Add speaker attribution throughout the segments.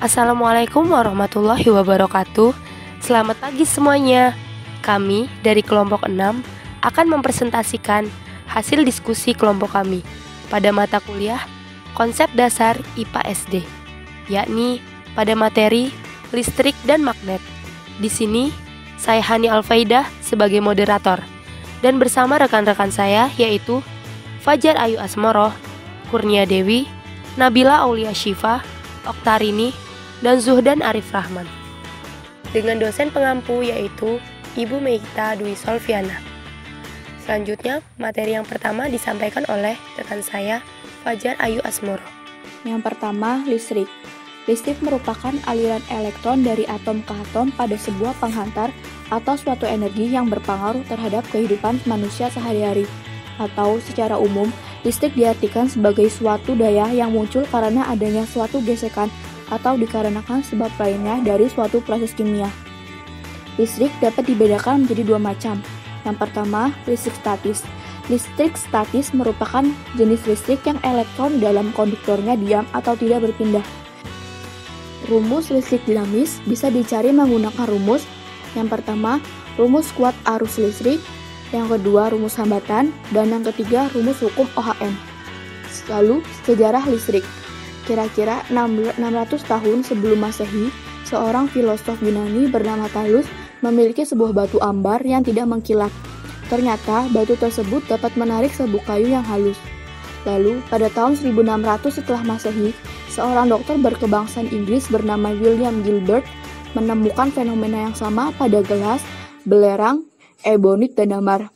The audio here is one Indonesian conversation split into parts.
Speaker 1: Assalamualaikum warahmatullahi wabarakatuh. Selamat pagi semuanya. Kami dari kelompok 6 akan mempresentasikan hasil diskusi kelompok kami pada mata kuliah Konsep Dasar IPA SD, yakni pada materi listrik dan magnet. Di sini saya Hani Alfaidah sebagai moderator dan bersama rekan-rekan saya yaitu Fajar Ayu Asmoroh, Kurnia Dewi, Nabila Aulia Syifa, Oktarini, dan Zuhdan Arif Rahman. Dengan dosen pengampu yaitu Ibu Meita Dwi Solviana. Selanjutnya, materi yang pertama disampaikan oleh rekan saya, Fajar Ayu Asmoroh.
Speaker 2: Yang pertama, listrik. Listrik merupakan aliran elektron dari atom ke atom pada sebuah penghantar atau suatu energi yang berpengaruh terhadap kehidupan manusia sehari-hari. Atau secara umum, listrik diartikan sebagai suatu daya yang muncul karena adanya suatu gesekan atau dikarenakan sebab lainnya dari suatu proses kimia. Listrik dapat dibedakan menjadi dua macam. Yang pertama, listrik statis. Listrik statis merupakan jenis listrik yang elektron di dalam konduktornya diam atau tidak berpindah. Rumus listrik dinamis bisa dicari menggunakan rumus. Yang pertama, rumus kuat arus listrik. Yang kedua, rumus hambatan. Dan yang ketiga, rumus hukum Ohm. Lalu, sejarah listrik. Kira-kira 600 tahun sebelum Masehi, seorang filosof Yunani bernama Thales memiliki sebuah batu ambar yang tidak mengkilap. Ternyata batu tersebut dapat menarik sabuk kayu yang halus. Lalu, pada tahun 1600 setelah Masehi, seorang dokter berkebangsaan Inggris bernama William Gilbert menemukan fenomena yang sama pada gelas, belerang, ebonit, dan damar.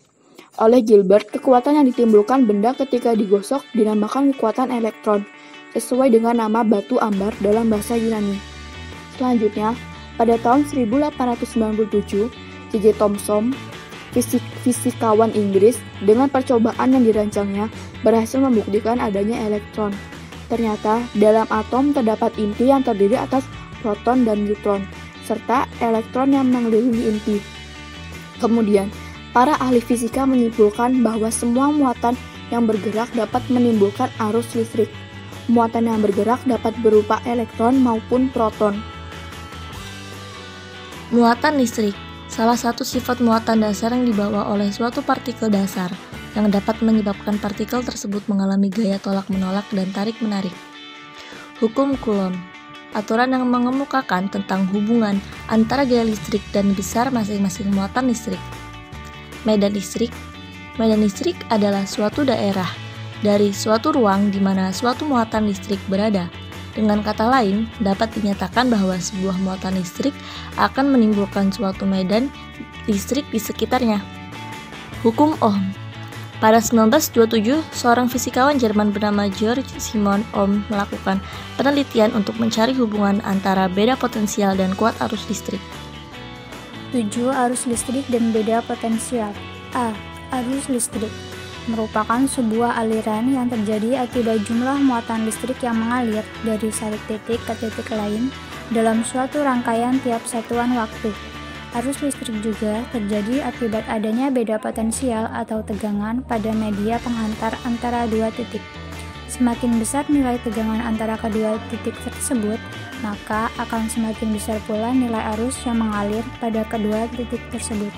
Speaker 2: Oleh Gilbert, kekuatan yang ditimbulkan benda ketika digosok dinamakan kekuatan elektron, sesuai dengan nama batu ambar dalam bahasa Yunani. Selanjutnya, pada tahun 1897, J.J. Thomson, fisikawan Inggris, dengan percobaan yang dirancangnya, berhasil membuktikan adanya elektron. Ternyata, dalam atom terdapat inti yang terdiri atas proton dan neutron, serta elektron yang mengelilingi inti. Kemudian, para ahli fisika menyimpulkan bahwa semua muatan yang bergerak dapat menimbulkan arus listrik. Muatan yang bergerak dapat berupa elektron maupun proton.
Speaker 3: Muatan listrik, salah satu sifat muatan dasar yang dibawa oleh suatu partikel dasar yang dapat menyebabkan partikel tersebut mengalami gaya tolak-menolak dan tarik-menarik. Hukum Coulomb, aturan yang mengemukakan tentang hubungan antara gaya listrik dan besar masing-masing muatan listrik. Medan listrik. Medan listrik adalah suatu daerah dari suatu ruang di mana suatu muatan listrik berada. Dengan kata lain, dapat dinyatakan bahwa sebuah muatan listrik akan menimbulkan suatu medan listrik di sekitarnya. Hukum Ohm. Pada 1927, seorang fisikawan Jerman bernama Georg Simon Ohm melakukan penelitian untuk mencari hubungan antara beda potensial dan kuat arus listrik.
Speaker 4: 7. Arus listrik dan beda potensial. A. Arus listrik merupakan sebuah aliran yang terjadi akibat jumlah muatan listrik yang mengalir dari satu titik ke titik lain dalam suatu rangkaian tiap satuan waktu. Arus listrik juga terjadi akibat adanya beda potensial atau tegangan pada media penghantar antara dua titik. Semakin besar nilai tegangan antara kedua titik tersebut, maka akan semakin besar pula nilai arus yang mengalir pada kedua titik tersebut.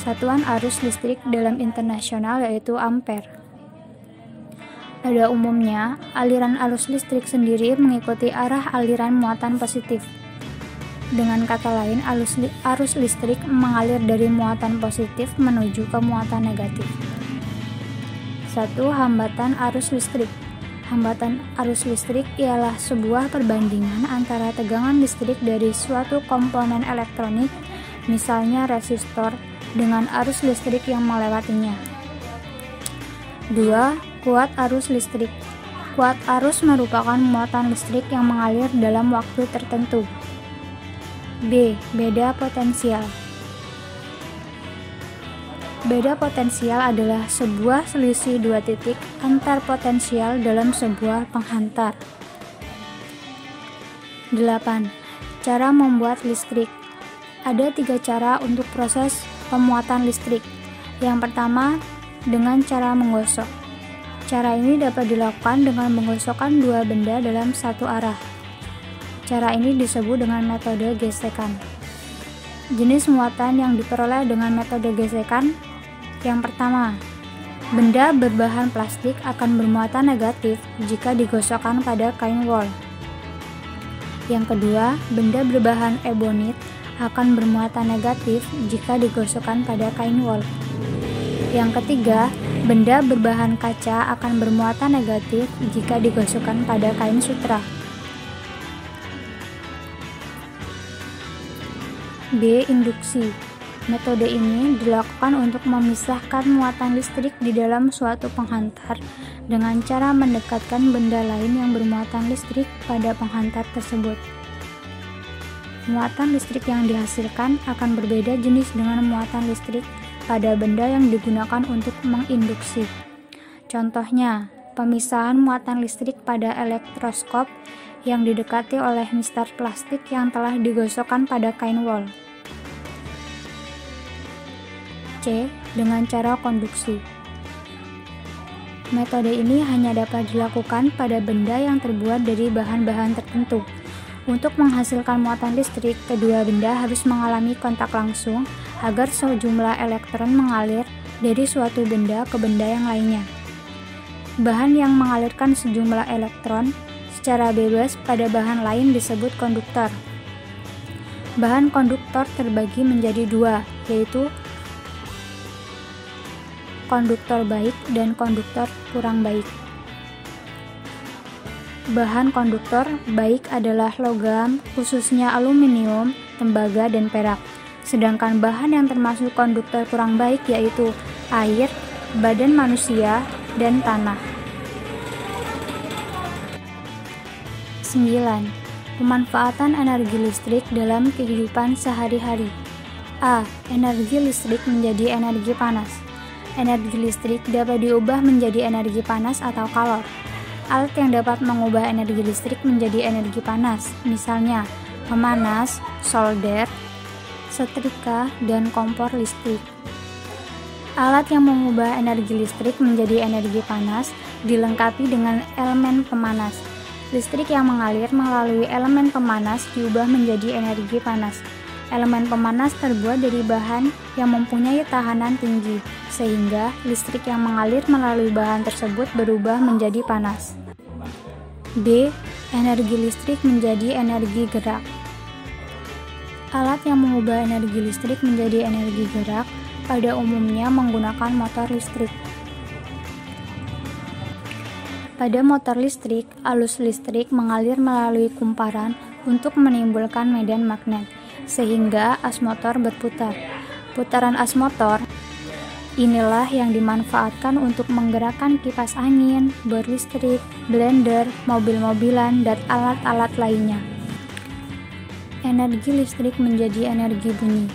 Speaker 4: Satuan arus listrik dalam internasional yaitu ampere. Pada umumnya, aliran arus listrik sendiri mengikuti arah aliran muatan positif. Dengan kata lain, arus listrik mengalir dari muatan positif menuju ke muatan negatif. 1. Hambatan arus listrik. Hambatan arus listrik ialah sebuah perbandingan antara tegangan listrik dari suatu komponen elektronik, misalnya resistor, dengan arus listrik yang melewatinya. 2. Kuat arus listrik. Kuat arus merupakan muatan listrik yang mengalir dalam waktu tertentu. B. Beda potensial. Beda potensial adalah sebuah selisih dua titik antar potensial dalam sebuah penghantar. 8. Cara membuat listrik. Ada 3 cara untuk proses pemuatan listrik. Yang pertama, dengan cara menggosok. Cara ini dapat dilakukan dengan menggosokkan dua benda dalam satu arah. Cara ini disebut dengan metode gesekan. Jenis muatan yang diperoleh dengan metode gesekan. Yang pertama, benda berbahan plastik akan bermuatan negatif jika digosokkan pada kain wol. Yang kedua, benda berbahan ebonit akan bermuatan negatif jika digosokkan pada kain wol. Yang ketiga, benda berbahan kaca akan bermuatan negatif jika digosokkan pada kain sutra. B. Induksi. Metode ini dilakukan untuk memisahkan muatan listrik di dalam suatu penghantar dengan cara mendekatkan benda lain yang bermuatan listrik pada penghantar tersebut. Muatan listrik yang dihasilkan akan berbeda jenis dengan muatan listrik pada benda yang digunakan untuk menginduksi. Contohnya, pemisahan muatan listrik pada elektroskop yang didekati oleh mistar plastik yang telah digosokkan pada kain wol. C. Dengan cara konduksi. Metode ini hanya dapat dilakukan pada benda yang terbuat dari bahan-bahan tertentu. Untuk menghasilkan muatan listrik, kedua benda harus mengalami kontak langsung agar sejumlah elektron mengalir dari suatu benda ke benda yang lainnya. Bahan yang mengalirkan sejumlah elektron secara bebas pada bahan lain disebut konduktor. Bahan konduktor terbagi menjadi dua, yaitu konduktor baik dan konduktor kurang baik. Bahan konduktor baik adalah logam, khususnya aluminium, tembaga, dan perak. Sedangkan bahan yang termasuk konduktor kurang baik yaitu air, badan manusia, dan tanah. 9. Pemanfaatan energi listrik dalam kehidupan sehari-hari. A. Energi listrik menjadi energi panas. Energi listrik dapat diubah menjadi energi panas atau kalor. Alat yang dapat mengubah energi listrik menjadi energi panas, misalnya pemanas, solder, setrika, dan kompor listrik. Alat yang mengubah energi listrik menjadi energi panas dilengkapi dengan elemen pemanas. Listrik yang mengalir melalui elemen pemanas diubah menjadi energi panas. Elemen pemanas terbuat dari bahan yang mempunyai tahanan tinggi, sehingga listrik yang mengalir melalui bahan tersebut berubah menjadi panas. B. Energi listrik menjadi energi gerak. Alat yang mengubah energi listrik menjadi energi gerak pada umumnya menggunakan motor listrik. Pada motor listrik, arus listrik mengalir melalui kumparan untuk menimbulkan medan magnet, sehingga as motor berputar. Putaran as motor inilah yang dimanfaatkan untuk menggerakkan kipas angin, bor listrik, blender, mobil-mobilan, dan alat-alat lainnya. Energi listrik menjadi energi bunyi.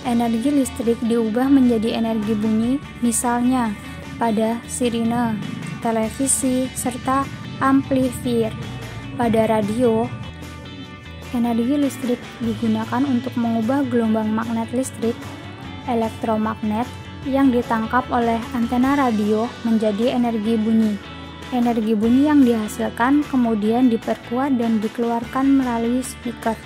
Speaker 4: Energi listrik diubah menjadi energi bunyi, misalnya pada sirine, televisi, serta amplifier. Pada radio, energi listrik digunakan untuk mengubah gelombang magnet listrik, elektromagnet, yang ditangkap oleh antena radio menjadi energi bunyi. Energi bunyi yang dihasilkan kemudian diperkuat dan dikeluarkan melalui speaker.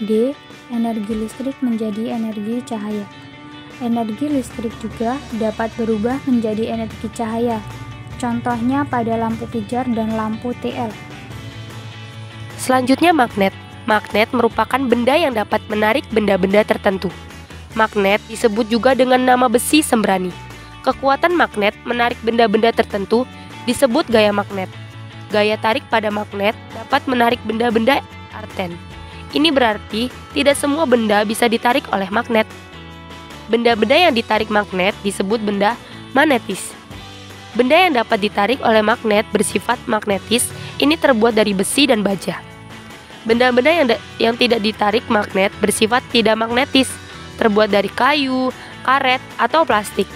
Speaker 4: D. Energi listrik menjadi energi cahaya. Energi listrik juga dapat berubah menjadi energi cahaya. Contohnya pada lampu pijar dan lampu TL.
Speaker 1: Selanjutnya magnet. Magnet merupakan benda yang dapat menarik benda-benda tertentu. Magnet disebut juga dengan nama besi sembrani. Kekuatan magnet menarik benda-benda tertentu disebut gaya magnet. Gaya tarik pada magnet dapat menarik benda-benda arten. Ini berarti tidak semua benda bisa ditarik oleh magnet. Benda-benda yang ditarik magnet disebut benda magnetis. Benda yang dapat ditarik oleh magnet bersifat magnetis ini terbuat dari besi dan baja. Benda-benda yang tidak ditarik magnet bersifat tidak magnetis, terbuat dari kayu, karet, atau plastik.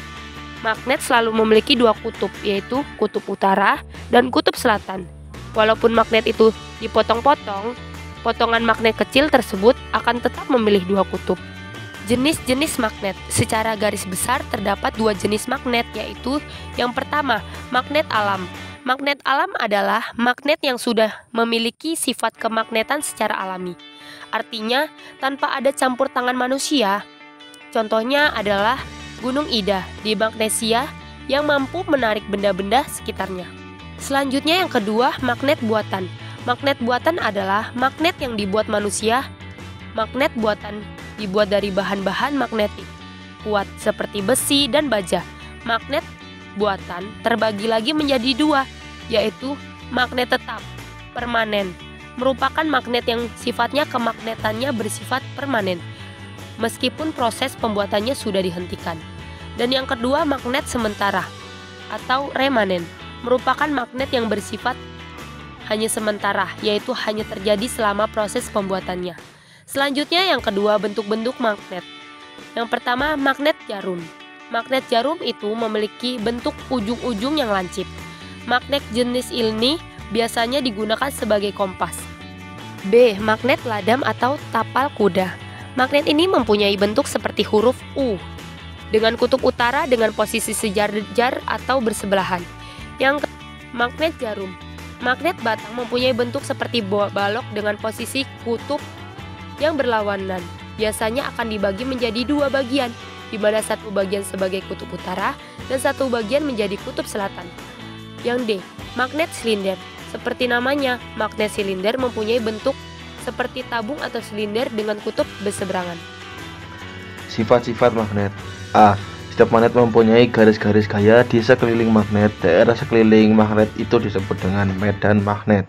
Speaker 1: Magnet selalu memiliki dua kutub, yaitu kutub utara dan kutub selatan. Walaupun magnet itu dipotong-potong, potongan magnet kecil tersebut akan tetap memilih dua kutub. Jenis-jenis magnet. Secara garis besar terdapat dua jenis magnet, yaitu yang pertama, magnet alam. Magnet alam adalah magnet yang sudah memiliki sifat kemagnetan secara alami. Artinya, tanpa ada campur tangan manusia. Contohnya adalah Gunung Ida di Magnesia yang mampu menarik benda-benda sekitarnya. Selanjutnya yang kedua, magnet buatan. Magnet buatan adalah magnet yang dibuat manusia. Magnet buatan dibuat dari bahan-bahan magnetik kuat seperti besi dan baja. Magnet buatan terbagi lagi menjadi dua, yaitu magnet tetap, permanen, merupakan magnet yang sifatnya kemagnetannya bersifat permanen, meskipun proses pembuatannya sudah dihentikan. Dan yang kedua, magnet sementara atau remanen, merupakan magnet yang bersifat hanya sementara, yaitu hanya terjadi selama proses pembuatannya. Selanjutnya yang kedua, bentuk-bentuk magnet. Yang pertama, magnet jarum. Magnet jarum itu memiliki bentuk ujung-ujung yang lancip. Magnet jenis ini biasanya digunakan sebagai kompas. B. Magnet ladam atau tapal kuda. Magnet ini mempunyai bentuk seperti huruf U, dengan kutub utara dengan posisi sejajar atau bersebelahan. Yang magnet jarum. Magnet batang mempunyai bentuk seperti balok dengan posisi kutub yang berlawanan. Biasanya akan dibagi menjadi dua bagian, di mana satu bagian sebagai kutub utara dan satu bagian menjadi kutub selatan. Yang D. Magnet silinder. Seperti namanya, magnet silinder mempunyai bentuk seperti tabung atau silinder dengan kutub berseberangan.
Speaker 5: Sifat-sifat magnet. A. Setiap magnet mempunyai garis-garis gaya di sekeliling magnet. Daerah sekeliling magnet itu disebut dengan medan magnet.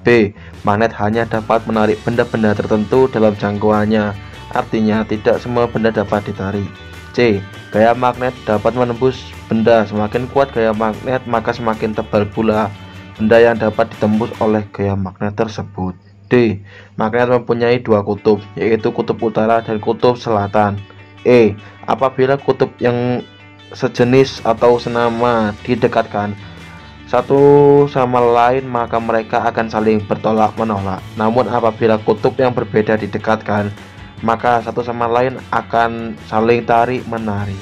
Speaker 5: B. Magnet hanya dapat menarik benda-benda tertentu dalam jangkauannya. Artinya tidak semua benda dapat ditarik. C. Gaya magnet dapat menembus benda. Semakin kuat gaya magnet, maka semakin tebal pula benda yang dapat ditembus oleh gaya magnet tersebut. D. Magnet mempunyai dua kutub, yaitu kutub utara dan kutub selatan. E. Apabila kutub yang sejenis atau senama didekatkan satu sama lain, maka mereka akan saling bertolak menolak. Namun apabila kutub yang berbeda didekatkan, maka satu sama lain akan saling tarik menarik.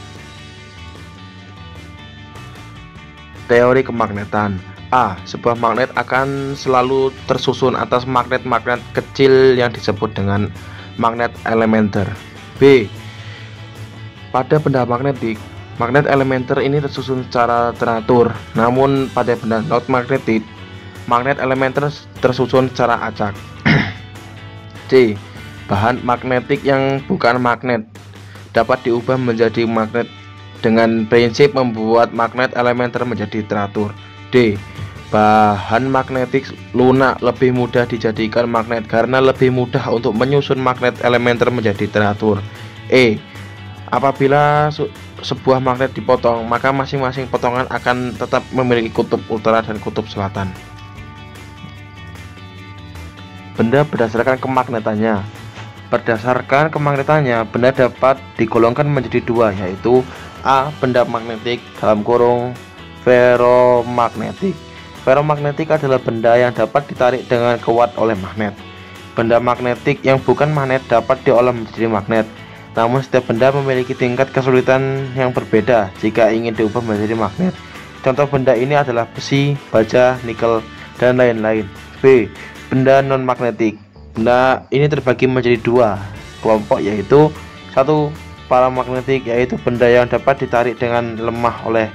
Speaker 5: Teori kemagnetan. A. Sebuah magnet akan selalu tersusun atas magnet-magnet kecil yang disebut dengan magnet elementer. B. Pada benda magnetik, magnet elementer ini tersusun secara teratur. Namun pada benda non magnetik, magnet elementer tersusun secara acak. C. Bahan magnetik yang bukan magnet dapat diubah menjadi magnet dengan prinsip membuat magnet elementer menjadi teratur. D. Bahan magnetik lunak lebih mudah dijadikan magnet karena lebih mudah untuk menyusun magnet elementer menjadi teratur. E. Apabila sebuah magnet dipotong, maka masing-masing potongan akan tetap memiliki kutub utara dan kutub selatan. Benda berdasarkan kemagnetannya. Berdasarkan kemagnetannya, benda dapat digolongkan menjadi dua, yaitu A. Benda magnetik (feromagnetik). Feromagnetik adalah benda yang dapat ditarik dengan kuat oleh magnet. Benda magnetik yang bukan magnet dapat diolah menjadi magnet. Namun setiap benda memiliki tingkat kesulitan yang berbeda jika ingin diubah menjadi magnet. Contoh benda ini adalah besi, baja, nikel, dan lain-lain. B. Benda non-magnetik. Benda ini terbagi menjadi dua kelompok, yaitu satu, paramagnetik, yaitu benda yang dapat ditarik dengan lemah oleh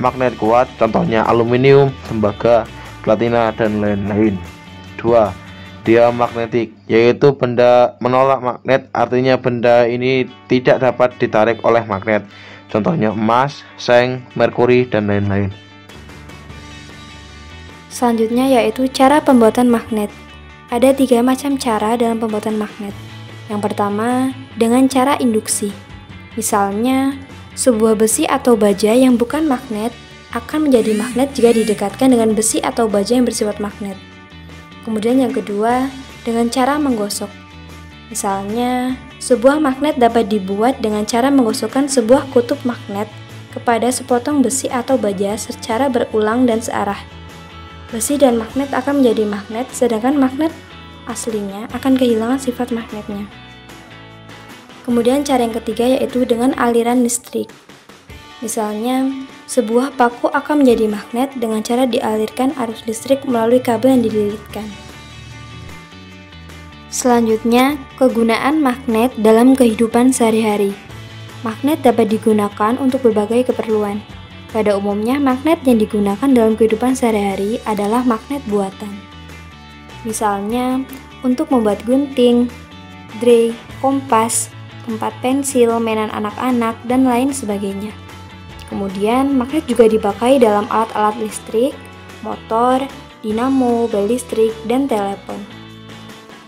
Speaker 5: magnet kuat, contohnya aluminium, tembaga, platina, dan lain-lain. 2. Diamagnetik, yaitu benda menolak magnet, artinya benda ini tidak dapat ditarik oleh magnet, contohnya emas, seng, merkuri, dan lain-lain.
Speaker 2: Selanjutnya yaitu cara pembuatan magnet. Ada 3 macam cara dalam pembuatan magnet. Yang pertama, dengan cara induksi. Misalnya, sebuah besi atau baja yang bukan magnet akan menjadi magnet jika didekatkan dengan besi atau baja yang bersifat magnet. Kemudian yang kedua, dengan cara menggosok. Misalnya, sebuah magnet dapat dibuat dengan cara menggosokkan sebuah kutub magnet kepada sepotong besi atau baja secara berulang dan searah. Besi dan magnet akan menjadi magnet, sedangkan magnet aslinya akan kehilangan sifat magnetnya. Kemudian cara yang ketiga yaitu dengan aliran listrik. Misalnya,
Speaker 4: Sebuah paku akan menjadi magnet dengan cara dialirkan arus listrik melalui kabel yang dililitkan. Selanjutnya, kegunaan magnet dalam kehidupan sehari-hari. Magnet dapat digunakan untuk berbagai keperluan. Pada umumnya, magnet yang digunakan dalam kehidupan sehari-hari adalah magnet buatan. Misalnya, untuk membuat gunting, dray, kompas, tempat pensil, mainan anak-anak, dan lain sebagainya. Kemudian, magnet juga dipakai dalam alat-alat listrik, motor, dinamo, bel listrik, dan telepon.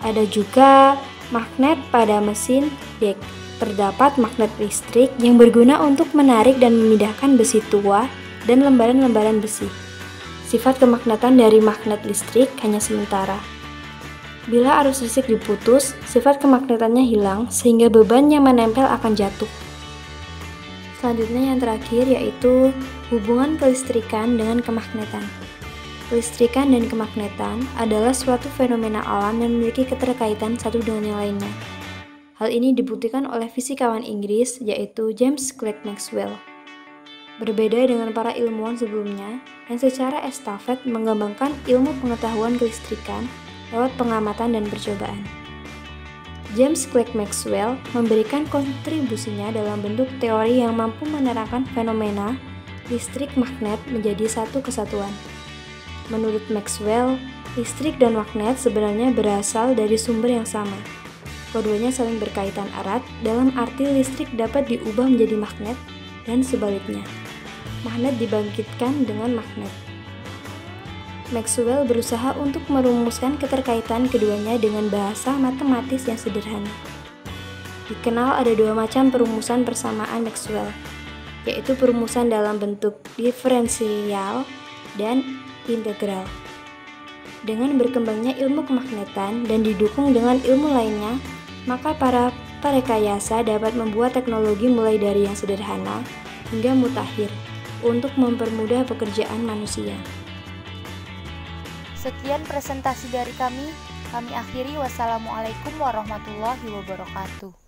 Speaker 4: Ada juga magnet pada mesin dek. Terdapat magnet listrik yang berguna untuk menarik dan memindahkan besi tua dan lembaran-lembaran besi. Sifat kemagnetan dari magnet listrik hanya sementara. Bila arus listrik diputus, sifat kemagnetannya hilang sehingga beban yang menempel akan jatuh. Selanjutnya yang terakhir yaitu hubungan kelistrikan dengan kemagnetan. Kelistrikan dan kemagnetan adalah suatu fenomena alam yang memiliki keterkaitan satu dengan yang lainnya. Hal ini dibuktikan oleh fisikawan Inggris yaitu James Clerk Maxwell. Berbeda dengan para ilmuwan sebelumnya yang secara estafet mengembangkan ilmu pengetahuan kelistrikan lewat pengamatan dan percobaan. James Clerk Maxwell memberikan kontribusinya dalam bentuk teori yang mampu menerangkan fenomena listrik magnet menjadi satu kesatuan. Menurut Maxwell, listrik dan magnet sebenarnya berasal dari sumber yang sama. Keduanya saling berkaitan erat dalam arti listrik dapat diubah menjadi magnet dan sebaliknya. Magnet dibangkitkan dengan magnet. Maxwell berusaha untuk merumuskan keterkaitan keduanya dengan bahasa matematis yang sederhana. Dikenal ada dua macam perumusan persamaan Maxwell, yaitu perumusan dalam bentuk diferensial dan integral. Dengan berkembangnya ilmu kemagnetan dan didukung dengan ilmu lainnya, maka para perekayasa dapat membuat teknologi mulai dari yang sederhana hingga mutakhir untuk mempermudah pekerjaan manusia.
Speaker 6: Sekian presentasi dari kami akhiri. Wassalamualaikum warahmatullahi wabarakatuh.